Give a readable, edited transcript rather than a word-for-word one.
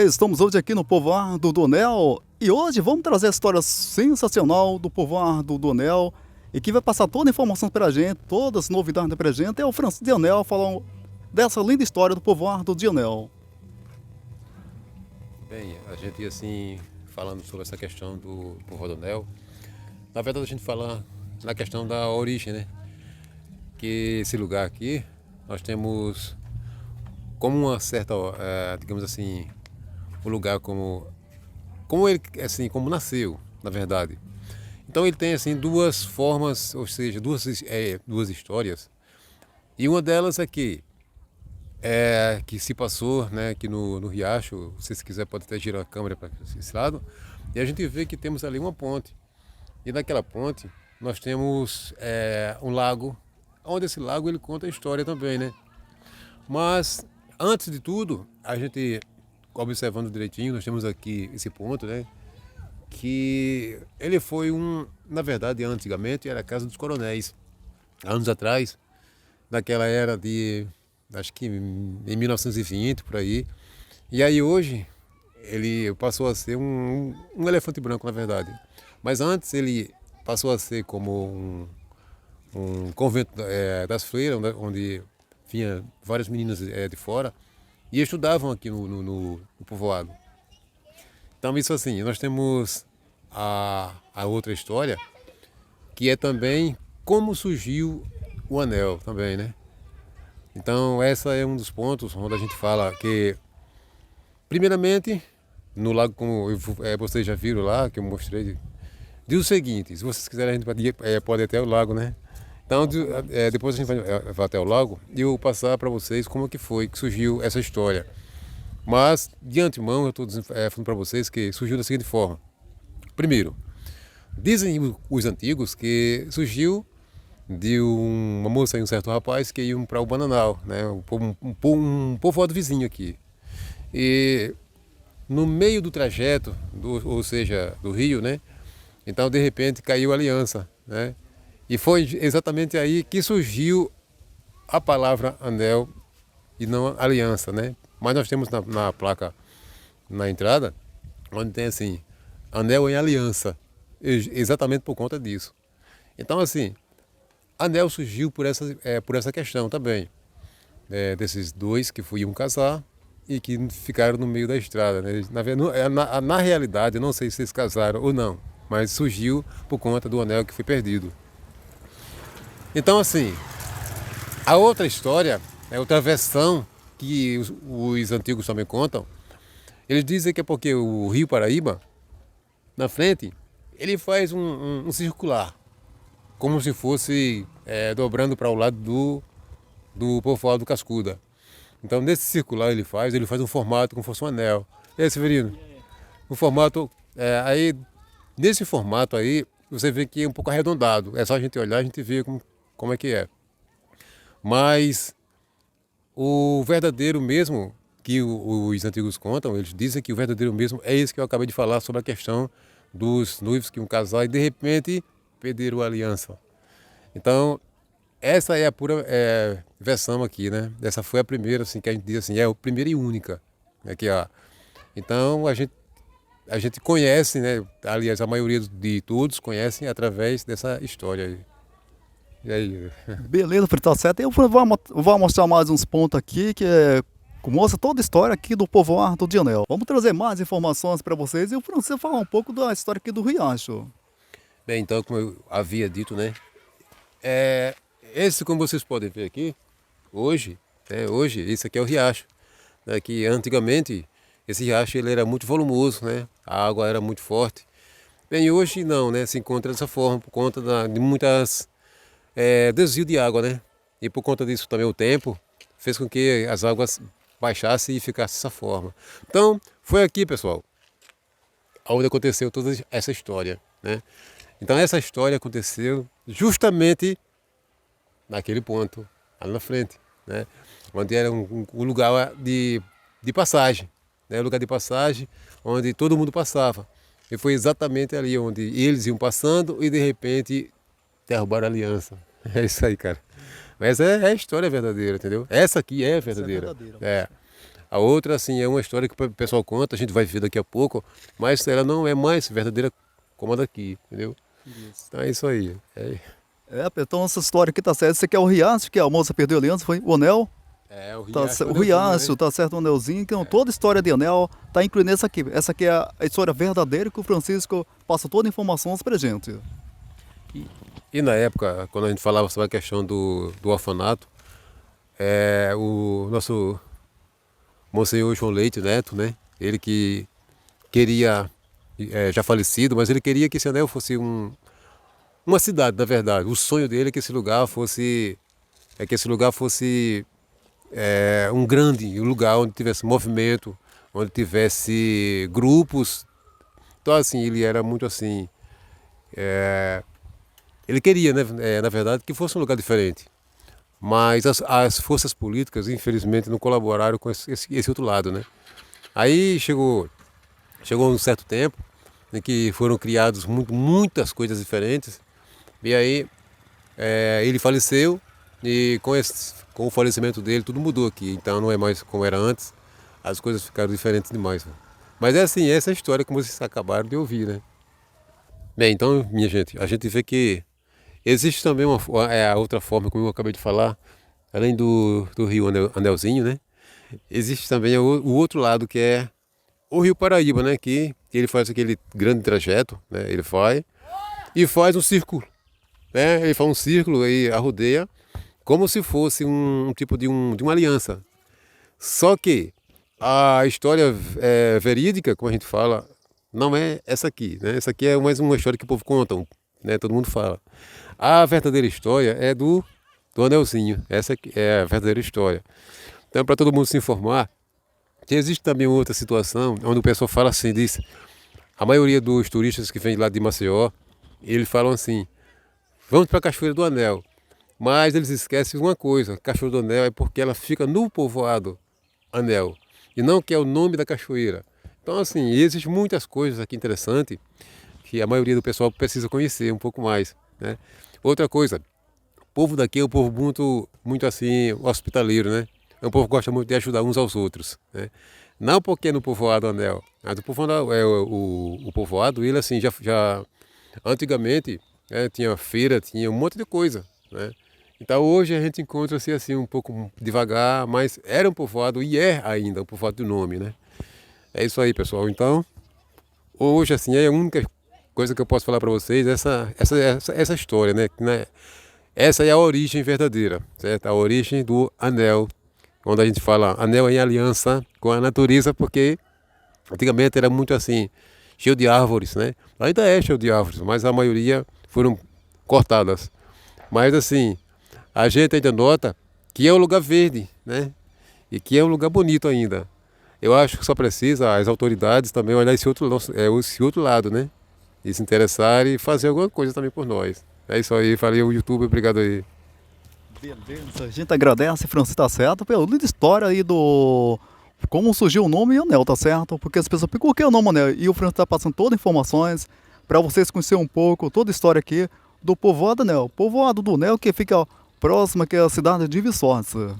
Estamos hoje aqui no povoado do Anel e hoje vamos trazer a história sensacional do povoado do Anel e que vai passar toda a informação para a gente, todas as novidades para a gente. É o Francisco de Anel falando dessa linda história do povoado de Anel. Bem, a gente assim, falando sobre essa questão do povoado do Anel, na verdade a gente fala na questão da origem, né? Que esse lugar aqui, nós temos como uma certa, digamos assim, o lugar como ele, assim, como nasceu, na verdade. Então ele tem assim duas formas, ou seja, duas histórias. E uma delas é que se passou, né, aqui no Riacho. Se quiser pode até girar a câmera para esse lado. E a gente vê que temos ali uma ponte. E naquela ponte nós temos um lago, onde esse lago ele conta a história também, né? Mas antes de tudo, a gente observando direitinho, nós temos aqui esse ponto, né? Que ele foi na verdade, antigamente era a Casa dos Coronéis. Anos atrás, naquela era acho que em 1920, por aí. E aí hoje, ele passou a ser um elefante branco, na verdade. Mas antes ele passou a ser como um convento das freiras, onde vinha várias meninas de fora e estudavam aqui no povoado. Então isso assim, nós temos a outra história, que é também como surgiu o anel também, né? Então essa é um dos pontos onde a gente fala que, primeiramente, no lago, como vocês já viram lá, que eu mostrei, diz o seguinte: se vocês quiserem a gente pode ir até o lago, né? Então depois a gente vai até o lago e eu vou passar para vocês como que foi que surgiu essa história. Mas de antemão eu estou falando para vocês que surgiu da seguinte forma. Primeiro, dizem os antigos que surgiu de uma moça e um certo rapaz que iam para o Bananal, né? Um povoado vizinho aqui. E no meio do trajeto, ou seja, do rio, né? Então de repente caiu a aliança, né? E foi exatamente aí que surgiu a palavra anel e não aliança, né? Mas nós temos na placa, na entrada, onde tem assim, anel em aliança, exatamente por conta disso. Então assim, anel surgiu por essa questão também, desses dois que iam casar e que ficaram no meio da estrada, né? Na realidade, eu não sei se eles casaram ou não, mas surgiu por conta do anel que foi perdido. Então assim, a outra história, outra versão que os antigos também contam, eles dizem que é porque o Rio Paraíba, na frente, ele faz um circular, como se fosse dobrando para o lado do povoado do Cascuda. Então nesse circular ele faz um formato como se fosse um anel. E aí, Severino? O formato, aí, nesse formato aí, você vê que é um pouco arredondado. É só a gente olhar, a gente vê como é que é. Mas o verdadeiro mesmo, que os antigos contam, eles dizem que o verdadeiro mesmo é esse que eu acabei de falar sobre a questão dos noivos que iam casar e de repente perderam a aliança. Então, essa é a pura versão aqui, né? Essa foi a primeira, assim, que a gente diz assim, é a primeira e única. Aqui, ó. Então, a gente conhece, né? Aliás, a maioria de todos conhecem através dessa história aí. E aí? Beleza, Fritão, certo? Vou mostrar mais uns pontos aqui mostra toda a história aqui do povoado de Anel. Vamos trazer mais informações para vocês e o Francisco falar um pouco da história aqui do Riacho. Bem, então, como eu havia dito, né? Esse, como vocês podem ver aqui, hoje, esse aqui é o riacho, né, que antigamente esse riacho ele era muito volumoso, né? A água era muito forte. Bem, hoje não, né? Se encontra dessa forma por conta de muitas desvio de água, né? E por conta disso também o tempo fez com que as águas baixassem e ficassem dessa forma. Então, foi aqui, pessoal, onde aconteceu toda essa história, né? Então essa história aconteceu justamente naquele ponto, lá na frente, né? Onde era um lugar de passagem, né? Um lugar de passagem onde todo mundo passava. E foi exatamente ali onde eles iam passando e de repente derrubaram a aliança. É isso aí, cara. Mas é a história verdadeira, entendeu? Essa aqui é verdadeira. Essa é verdadeira. É. A outra, assim, é uma história que o pessoal conta, a gente vai ver daqui a pouco, mas ela não é mais verdadeira como a daqui, entendeu? Então é isso aí. Então essa história aqui tá certo. Esse aqui é o Riacho, que a moça perdeu a aliança, foi o anel. O O Riacho, Riacho, tá certo, o anelzinho. Então toda a história de anel tá incluindo essa aqui. Essa aqui é a história verdadeira que o Francisco passa toda a informação pra gente. E na época, quando a gente falava sobre a questão do orfanato, o nosso Monsenhor João Leite Neto, né? Ele que queria, já falecido, mas ele queria que esse anel fosse uma cidade, na verdade. O sonho dele é que esse lugar fosse, um grande lugar onde tivesse movimento, onde tivesse grupos. Então, assim, ele era muito assim. Ele queria, né, na verdade, que fosse um lugar diferente. Mas as forças políticas, infelizmente, não colaboraram com esse outro lado, né? Aí chegou um certo tempo em que foram criadas muitas coisas diferentes. E aí ele faleceu e com o falecimento dele tudo mudou aqui. Então não é mais como era antes. As coisas ficaram diferentes demais. Né? Mas é assim, essa é a história que vocês acabaram de ouvir, né? Bem, então, minha gente, a gente vê que existe também a outra forma, como eu acabei de falar, além do rio Anelzinho, né? Existe também o outro lado, que é o Rio Paraíba, né? Que ele faz aquele grande trajeto, né? Ele faz um círculo, né? Ele faz um círculo e arrodeia como se fosse um tipo de uma aliança. Só que a história verídica, como a gente fala, não é essa aqui, né? Essa aqui é mais uma história que o povo conta, né? Todo mundo fala. A verdadeira história é do Anelzinho. Essa aqui é a verdadeira história. Então, para todo mundo se informar, que existe também outra situação onde o pessoal fala assim, diz, a maioria dos turistas que vêm lá de Maceió, eles falam assim, vamos para a Cachoeira do Anel. Mas eles esquecem uma coisa, Cachoeira do Anel é porque ela fica no povoado Anel, e não que é o nome da cachoeira. Então, assim, existem muitas coisas aqui interessantes que a maioria do pessoal precisa conhecer um pouco mais, né? Outra coisa, o povo daqui é um povo muito assim, hospitaleiro, né? É um povo que gosta muito de ajudar uns aos outros, né? Não porque é no povoado Anel, mas o povoado, o povoado, ele assim, já antigamente tinha feira, tinha um monte de coisa, né? Então hoje a gente encontra-se assim um pouco devagar, mas era um povoado e é ainda um povoado do nome, né? É isso aí, pessoal. Então, hoje assim, é a única coisa que eu posso falar para vocês, essa história, né? Essa é a origem verdadeira, certo? A origem do anel, onde a gente fala anel em aliança com a natureza, porque antigamente era muito assim, cheio de árvores, né? Ainda é cheio de árvores, mas a maioria foram cortadas. Mas assim, a gente ainda nota que é um lugar verde, né? E que é um lugar bonito ainda. Eu acho que só precisa as autoridades também olhar esse outro lado, né? E se interessar e fazer alguma coisa também por nós. É isso aí, falei o YouTube, obrigado aí. Beleza, a gente agradece, Francisco, tá certo, pela linda história aí do como surgiu o nome Anel, tá certo? Porque as pessoas ficam, o que é o nome Anel? E o Francisco tá passando todas as informações para vocês conhecerem um pouco toda a história aqui do povoado Anel. Povoado do Anel que fica próximo aqui à cidade de Viçosa.